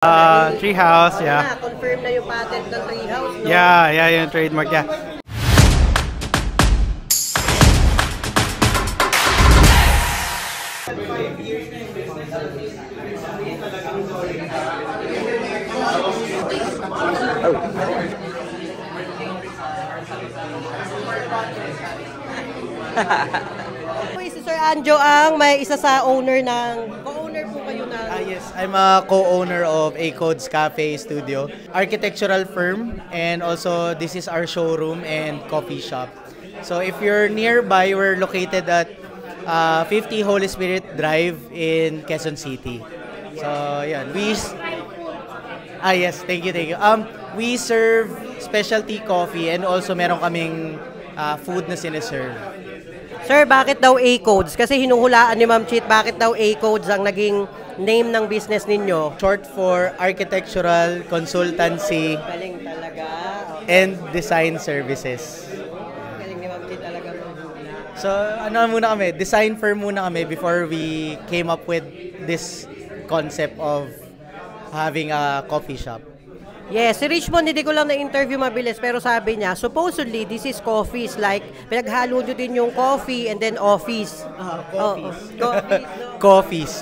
Treehouse, yeah. Confirm na yung patent ng Treehouse, no? Yeah, yung trademark, yeah. Si Sir Anjo ang may isa sa owner ng, co-owner po kayo ng... Yes, I'm a co-owner of A-Codes Cafe Studio, architectural firm, and also this is our showroom and coffee shop. So if you're nearby, we're located at 50 Holy Spirit Drive in Quezon City. So yan, yes, thank you. We serve specialty coffee and also meron kaming food na siniserve. Sir, bakit daw A-Codes? Kasi hinuhulaan ni Ma'am Cheat, bakit daw A-Codes ang naging name ng business ninyo? Short for Architectural Consultancy Galing talaga. and Design Services. Galing ni Ma'am Cheat talaga. So, ano muna kami, design firm muna kami before we came up with this concept of having a coffee shop. Yes, si Richmond, hindi ko lang na-interview mabilis, pero sabi niya, supposedly, this is coffees, like, pinaghalo nyo din yung coffee and then office. Coffees. Coffees, no? Coffees.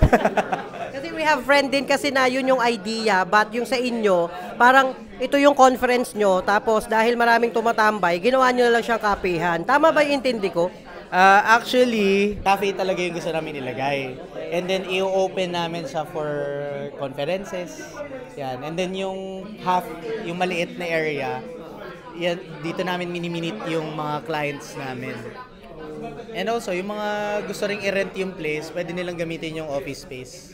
Kasi we have friend din kasi na yun yung idea, but yung sa inyo, parang ito yung conference nyo, tapos dahil maraming tumatambay, ginawa nyo na lang siyang kapihan. Tama ba yung intindi ko? Actually, cafe talaga yung gusto namin ilagay. And then, i-open namin siya for conferences. Yan. And then, yung maliit na area, yan, dito namin mini-minute yung mga clients namin. And also, yung mga gusto ring i-rent yung place, pwede nilang gamitin yung office space.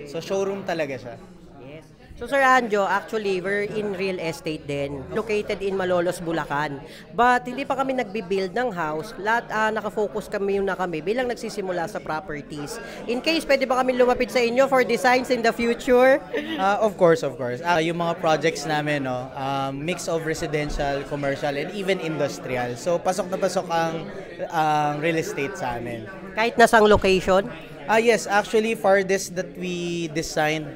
So, showroom talaga siya. Yes. So, Sir Anjo, actually, we're in real estate din. Located in Malolos, Bulacan. But, hindi pa kami nagbi-build ng house. Lahat, nakafocus kami bilang nagsisimula sa properties. In case, pwede ba kami lumapit sa inyo for designs in the future? Of course. Yung mga projects namin, no, mix of residential, commercial, and even industrial. So, pasok na pasok ang real estate sa amin. Kahit nasang location? Yes, actually, farthest that we designed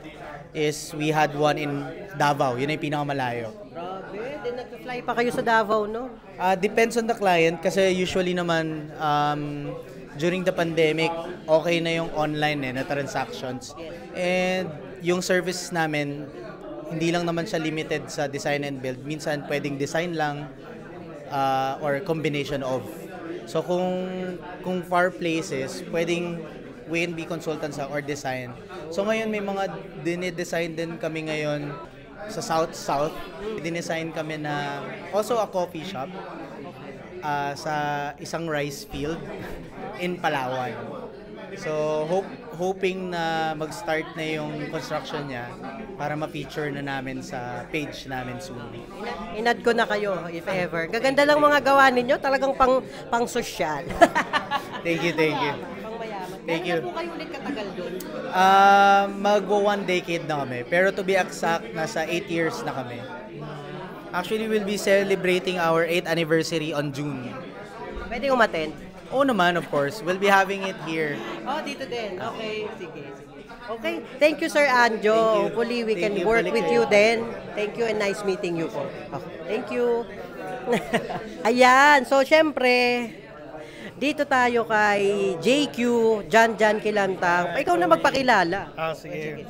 is we had one in Davao. Yun ay pinakamalayo. Grabe, then nag-fly pa kayo sa Davao, no? Depends on the client kasi usually naman during the pandemic, okay na yung online na transactions. And yung service namin, hindi lang naman siya limited sa design and build. Minsan pwedeng design lang or combination of. So kung far places, pwedeng W&B consultants or design. So ngayon may mga dinidesign din kami ngayon sa South. Dinesign kami na also a coffee shop sa isang rice field in Palawan. So hoping na mag-start na yung construction niya para ma-feature na namin sa page namin soon. Inad ko na kayo if ever. Gaganda lang mga gawa ninyo, talagang pang social. Thank you. Thank you. Kailan na po kayo ulit katagal doon? Magwa 1 decade na kami. Pero to be exact, nasa 8 years na kami. Actually, we'll be celebrating our 8th anniversary on June. Pwede umattend? Oo naman, of course. We'll be having it here. Oh, dito din. Okay, sige. Okay, thank you, Sir Anjo. Thank you. Hopefully, we can Thank you. work Balik with kayo. you then. Thank you and nice meeting you po. Thank you. Ayan, so syempre, dito tayo kay JQ, Jan Kilantang. Ikaw na magpakilala. Sige.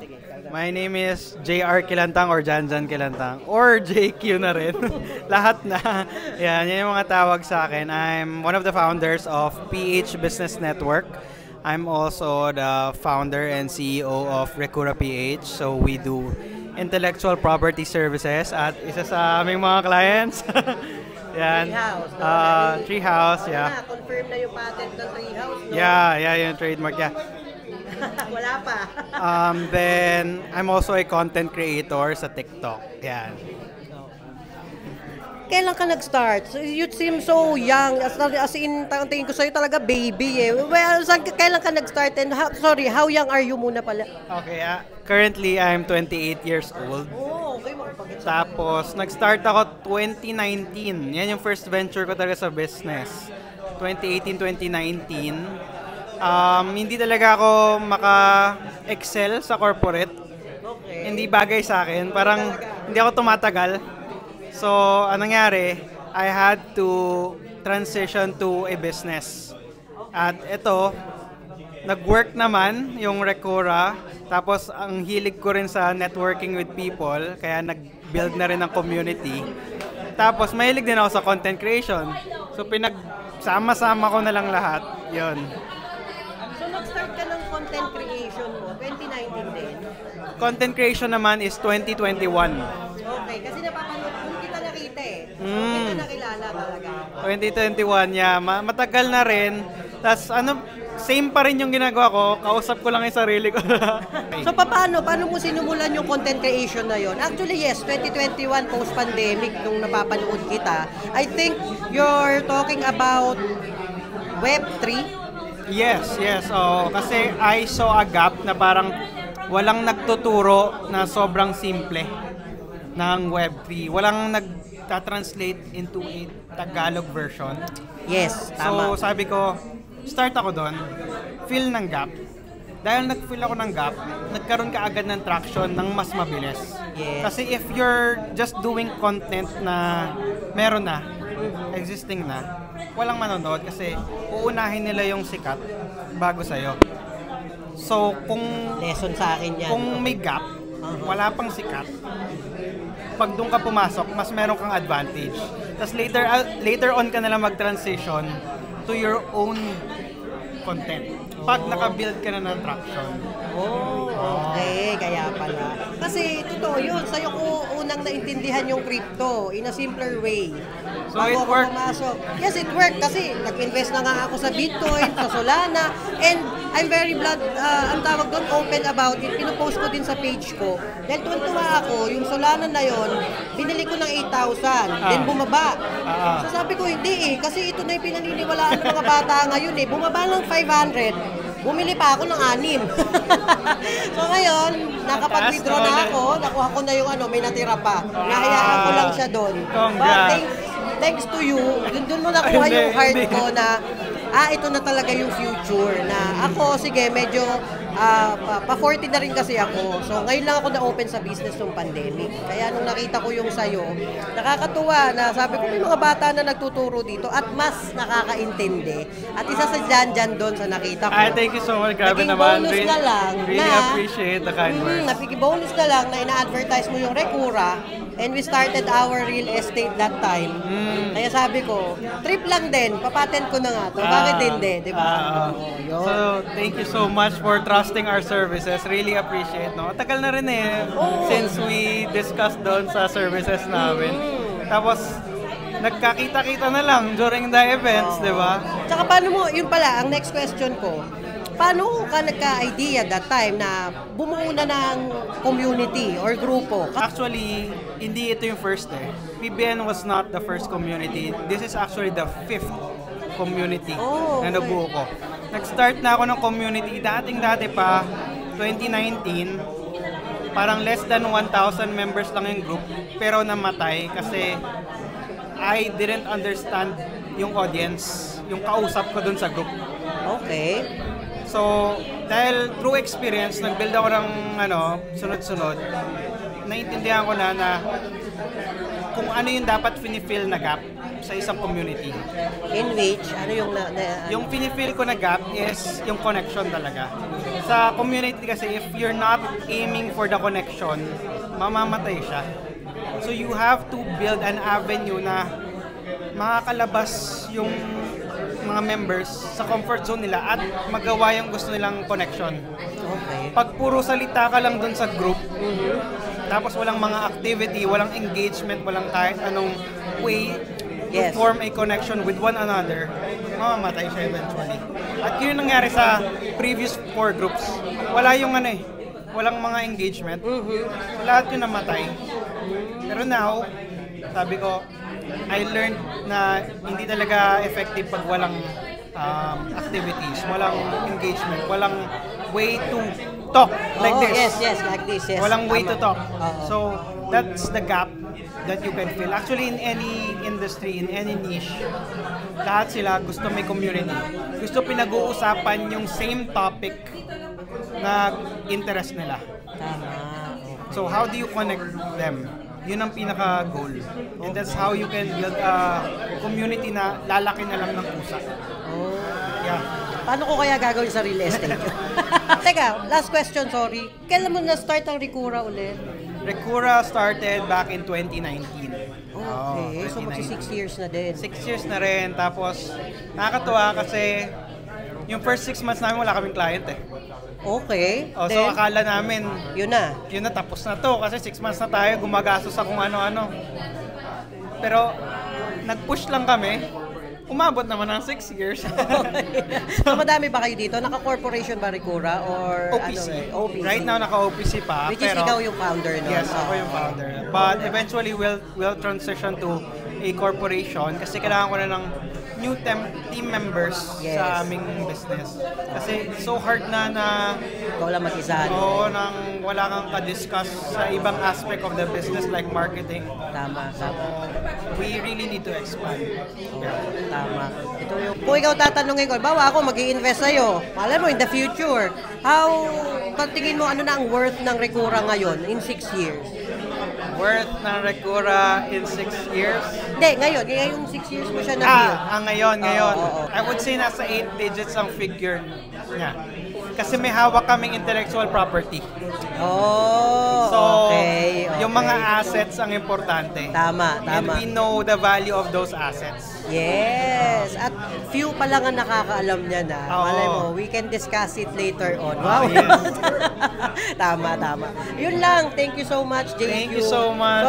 My name is JR Kilantang or Jan Kilantang or JQ na rin. Lahat na. Yan yung mga tawag sa akin. I'm one of the founders of PH Business Network. I'm also the founder and CEO of Recura PH. So we do intellectual property services at isa sa aming mga clients. Yan. Treehouse, no? Treehouse, yeah. Confirm na yung patent ng Treehouse, no? Yeah, yung trademark, yeah. Wala pa. Then, I'm also a content creator sa TikTok. Yan. Kailan ka nag-start? So, you seem so young. As in, tingin ko sa'yo talaga baby eh. Well, kailan ka nag-start? And how young are you muna pala? Okay, currently I'm 28 years old. Oh, okay. Tapos, nag-start ako 2019. Yan yung first venture ko talaga sa business. 2018-2019. Hindi talaga ako maka-excel sa corporate. Okay. hindi bagay sa akin. Parang hindi ako tumatagal. So, anong nangyari? I had to transition to a business. At ito, nag-work naman yung Recura. Tapos, ang hilig ko rin sa networking with people. Kaya nag-build na rin ng community. Tapos, mahilig din ako sa content creation. So, pinagsama-sama ko na lang lahat. Yun. So, nag-start ka ng content creation mo, 2019 din? Content creation naman is 2021. Okay, kasi napapanood, kung kita nakita eh. Kung kita nakilala talaga. 2021, yeah. Matagal na rin. Tapos same pa rin yung ginagawa ko. Kausap ko lang yung sarili ko. So, paano mo sinumulan yung content creation na yon? Actually, yes, 2021 post-pandemic nung napapanood kita. I think you're talking about Web3? Yes. Oh, kasi I saw a gap na parang walang nagtuturo na sobrang simple ng Web3. Walang nagta-translate into a Tagalog version. Yes, tama. So, sabi ko, start ako doon, fill ng gap. Dahil nag-fill ako ng gap, nagkaroon ka agad ng traction ng mas mabilis. Yes. Kasi if you're just doing content na meron na, existing na, walang manonood kasi uunahin nila yung sikat bago sa'yo. So, Lesson sa akin yan. kung may gap, wala pang sikat, pag doon ka pumasok, mas meron kang advantage. Tapos later on ka nalang mag-transition to your own content. Pag naka-build ka na ng traction. Oh, okay. Kaya pala. Kasi totoo yun. Sa'yo ko unang naintindihan yung crypto in a simpler way. So Bago it ako worked? pumasok. Yes, it worked kasi nag-invest na nga ako sa Bitcoin, sa Solana, and I'm very ang tawag doon, open about it. Pinupost ko din sa page ko. Dahil tuwan-tuwa ako, yung Solana na yon, binili ko ng 8,000, then bumaba. So sabi ko, hindi eh, kasi ito na yung pinaniniwalaan ng mga bata ngayon eh. Bumaba ng 500, bumili pa ako ng 6. So ngayon, nakapag-withdraw na ako, nakuha ko na yung may natira pa. Nahayaan ko lang siya doon. But thanks to you, doon mo nakuha yung heart ko na ito na talaga yung future na ako, sige, medyo pa-40 na rin kasi ako. So, ngayon lang ako na-open sa business ng pandemic. Kaya nung nakita ko yung sayo, nakakatuwa na sabi ko, may mga bata na nagtuturo dito at mas nakakaintindi. At isa sa dyan doon sa nakita ko. Thank you so much. Grabe Naging naman. bonus na lang really na, appreciate the kind words. Bonus na lang na ina-advertise mo yung Recura, and we started our real estate that time. Kaya sabi ko, trip lang din, papatent ko na nga to. Bakit hindi, di ba? So, thank you so much for trusting our services. Really appreciate, no? Tagal na rin since we discussed doon sa services namin. Tapos, nagkakita-kita na lang during the events, di ba? Tsaka paano mo, yun pala, ang next question ko, paano ka nagka-idea that time na bumuo na ng community or grupo? Actually, hindi ito yung first PBN was not the first community. This is actually the 5th community na nabuo ko. Nag-start na ako ng community dating-dati pa, 2019. Parang less than 1,000 members lang yung group, pero namatay kasi I didn't understand yung audience, yung kausap ko dun sa group. Okay. So, dahil through experience, nag-build ako ng sunod-sunod, naiintindihan ko na kung ano yung dapat fini-fill na gap sa isang community. In which, ano yung Yung fini-fill ko na gap is yung connection talaga. Sa community kasi, if you're not aiming for the connection, mamamatay siya. So you have to build an avenue na makakalabas yung mga members sa comfort zone nila at magawa yung gusto nilang connection. Okay. Pag puro salita ka lang dun sa group, tapos walang mga activity, walang engagement, walang kahit anong way to form a connection with one another, mamamatay siya eventually. At yun yung nangyari sa previous 4 groups. Wala yung walang mga engagement. Lahat yun namatay. Pero now, sabi ko, I learned na hindi talaga effective pag walang activities, walang engagement, walang way to talk like this. Yes, like this, yes. Walang way to talk. So, that's the gap that you can fill. Actually, in any industry, in any niche, lahat sila gusto may community. Gusto pinag-uusapan yung same topic na interest nila. Tama. So how do you connect them? Yun ang pinaka-goal. And that's how you can build a community na lalaki na lang ng pusa. Oh. Yeah. Paano ko kaya gagawin sa real estate? Teka, last question, sorry. Kailan mo na-start ang Recura ulit? Recura started back in 2019. Okay, so magsi 6 years na din. 6 years na rin. Tapos, nakakatuwa kasi yung first 6 months namin wala kaming client eh. Okay. Oh, so akala namin, yun na. Yun na, tapos na to. Kasi 6 months na tayo, gumagastos sa kung ano-ano. Pero, nag-push lang kami. Umabot naman ng 6 years. So, madami ba kayo dito? Naka-corporation ba Recura? Or OPC. OPC? Right now, naka-OPC pa. Which is ikaw yung founder nun? Yes, ako yung founder. But eventually, we'll transition to a corporation kasi kailangan ko na ng new team members sa aming business. Kasi so hard na ikaw lang mag-isa. Oo, nang wala kang ka-discuss sa ibang aspect of the business like marketing. Tama, tama. We really need to expand. Yeah. Tama. Ito yung, kung ikaw tatanungin ko, bawa ako mag-i-invest sa'yo, malay mo in the future, tingin mo ano na ang worth ng Recura ngayon in 6 years? Worth ng Recura in 6 years? Hindi, ngayon. Ngayong 6 years mo siya na-build. Ngayon. I would say nasa 8 digits ang figure niya. Kasi may hawak kaming intellectual property. Oh, so, okay. Yung mga assets ang importante. Tama. And we know the value of those assets. Yes. At few pa lang ang nakakaalam niya na. Malay mo, we can discuss it later on. Wow. Yes. Tama. Yun lang. Thank you so much, JQ. Thank you so much.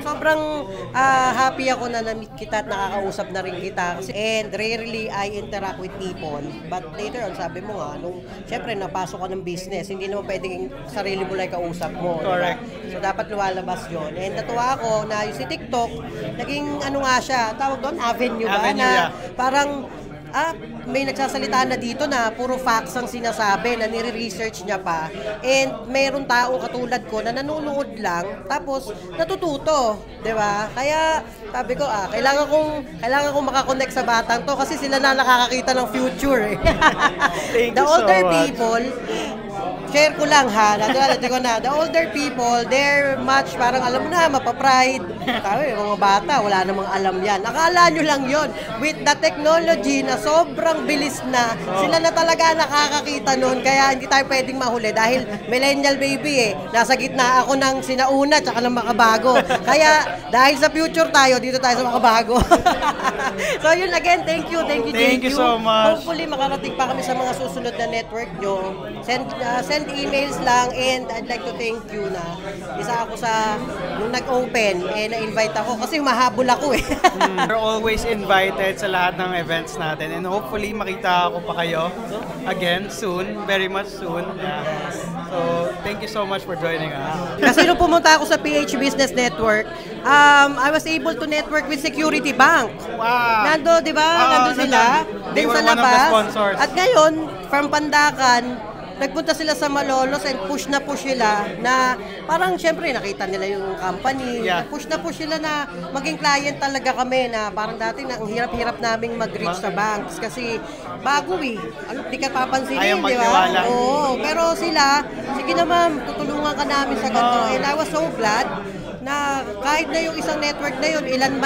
Sobrang happy ako na na-meet kita at nakakausap na rin kita. And rarely I interact with people. But later on, sabi mo nga, syempre napasok ka ng business, hindi naman pwedeng sarili mo lang kausap mo. Correct. Diba? So dapat lumalabas yon. And natuwa ako na yung si TikTok, naging nga siya, tawag doon, avenue ba? Avenue, na yeah. Parang, may nagsasalita na dito na puro facts ang sinasabi, na nire-research niya pa. And mayroong tao katulad ko na nanonood lang, tapos natututo. Diba? Kaya sabi ko, kailangan kong makakonect sa batang to kasi sila na nakakakita ng future. Thank The you older so much. people, share ko lang ha, the older people, they're much, parang alam mo na, mapapride. Sabi, mga bata, wala namang alam yan. Akala nyo lang yon. With the technology na sobrang bilis na, sila na talaga nakakakita nun, kaya hindi tayo pwedeng mahuli dahil millennial baby nasa gitna ako ng sinauna tsaka ng makabago. Kaya dahil sa future tayo, dito tayo sa makabago. So yun again, thank you Thank you so much. Hopefully makarating pa kami sa mga susunod na network nyo. Send emails lang, and I'd like to thank you na isa ako sa nung nag-open na-invite ako kasi mahabol ako You're always invited sa lahat ng events natin and hopefully makita ako pa kayo again soon, very much soon. Yeah. So, thank you so much for joining us. Kasi nung pumunta ako sa PH Business Network, I was able to network with Security Bank. Wow! Nando, di ba? Nando sila. They Din were sa one of the labas. sponsors. At ngayon, from Pandacan, nagpunta sila sa Malolos and push sila na parang syempre nakita nila yung company. Yeah. Push sila na maging client talaga kami na parang dati na ang hirap-hirap naming mag-reach sa banks kasi bago di ka papansinin, Ayaw di ba? magtiwala. Oo, pero sila, sige na ma'am, tutulungan ka namin sa ganito. And I was so glad na kahit na yung isang network na yun, ilang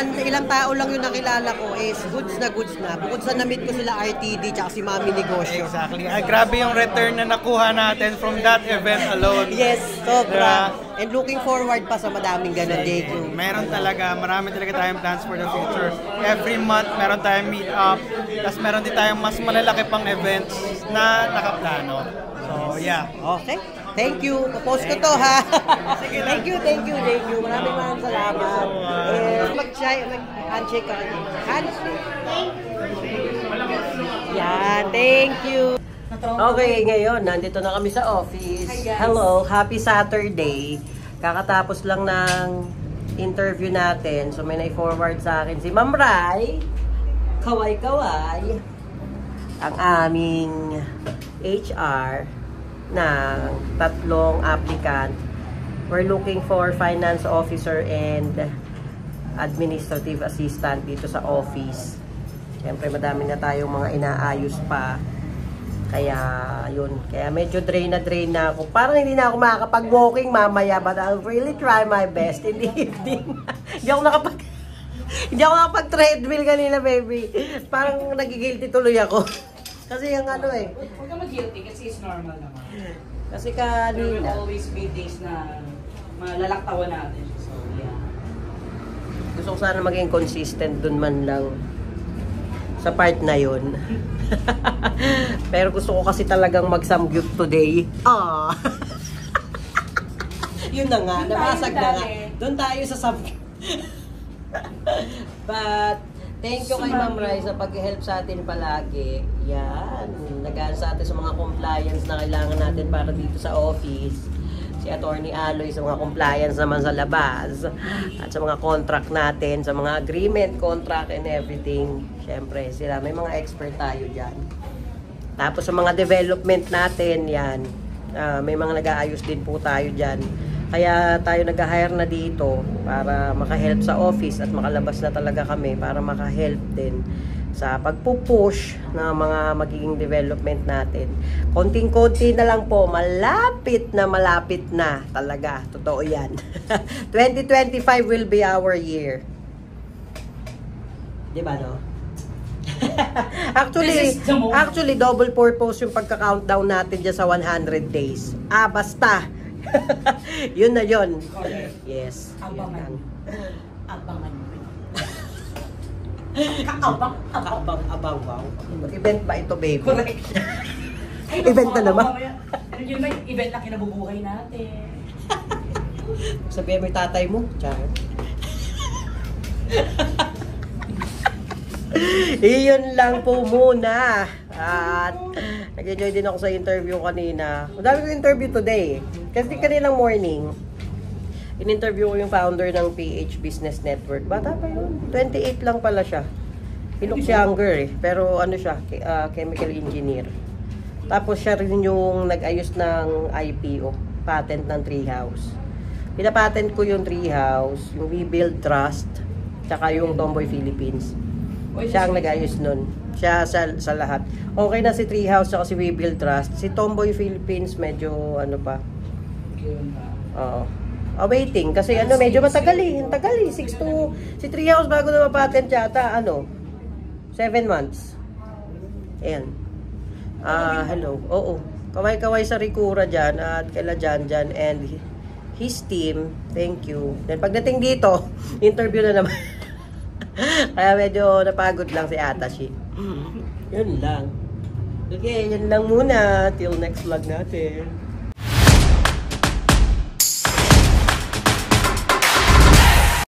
tao lang yung nakilala ko is goods na. Bukod sa na-meet ko sila RTD tsaka si Mami Negosyo. Exactly. Grabe yung return na nakuha natin from that event alone. Yes, sobra. Yeah. And looking forward pa sa madaming ganun, JQ. Marami talaga tayong plans for the future. Every month, meron tayong meet up. Tapos meron din tayong mas malalaki pang events na nakaplano. So, yeah. Okay. Thank you. Popost ko to, ha? Thank you, JQ. Maraming salamat. Mag-handshake ka. Handshake. Yan, thank you. Okay, ngayon, nandito na kami sa office. Hello, happy Saturday. Kakatapos lang ng interview natin. So, may na-forward sa akin si Ma'am Rai. Kaway-kaway. Ang aming HR ng 3 applicant. We're looking for finance officer and administrative assistant dito sa office. Siyempre, madami na tayong mga inaayos pa. Kaya, yun. Kaya medyo drain na ako. Parang hindi na ako makakapag-walking mamaya, but I'll really try my best in the evening. Hindi ako nakapag-treadmill kanina, baby. Parang nagigilty tuloy ako. Kasi yung ano eh. Huwag ka mag-guilty kasi it's normal naman. Kasi There will kanina. always be days na malalaktawan natin. So, yeah. Gusto ko sana maging consistent dun man lang sa part na yun. Pero gusto ko kasi talagang mag-samgyup today. Ah. Yun na nga, nabasag na nga. Doon tayo sa samgyup. But, thank you kay Ma'am Rai sa pag-help sa atin palagi. Yan, nag-aano sa atin sa mga compliance na kailangan natin para dito sa office. Si Attorney Aloy sa mga compliance naman sa labas. At sa mga contract natin, sa mga agreement, contract and everything. Siyempre, sila, may mga expert tayo dyan. Tapos sa mga development natin, yan. May mga nag-aayos din po tayo dyan. Kaya tayo nag-hire na dito para makahelp sa office at makalabas na talaga kami para makahelp din sa pagpupush ng mga magiging development natin. Konting-konti na lang po, malapit na talaga. Totoo yan. 2025 will be our year. Diba, no? actually, double purpose yung pagka-countdown natin dyan sa 100 days. Basta. Yun na yun. Yes. Abangan. Abangan. Abang, wow. Event ba ito, baby? Correct. Event na naman. Yun ba yung event na kinabubuhay natin? Sabihin mo yung tatay mo. Char. Iyon lang po muna. At nag-enjoy din ako sa interview kanina. Madami ko interview today. Kasi kanilang morning, in-interview ko yung founder ng PH Business Network. Bata pa yun. 28 lang pala siya. He looks younger eh. Pero ano siya, chemical engineer. Tapos siya rin yung nag-ayos ng IPO, patent ng Treehouse. Pinapatent ko yung Treehouse, yung We Build Trust, tsaka yung Tomboy Philippines. Siya ang nag-ayos nun. Siya sa lahat. Okay na si Treehouse tsaka si We Build Trust. Si Tomboy Philippines medyo ano pa. Oo. Waiting. Kasi ano, medyo matagal eh. Ang tagal eh. 6 to... Si Treehouse bago na mapatent yata, 7 months. Ayan. Hello. Oo. Kaway-kaway sa Ricura dyan at kaila Janjan and his team. Thank you. Then pagdating dito, interview na naman. Kaya medyo napagod lang si Atashi. Yun lang. Okay, yun lang muna. Till next vlog natin.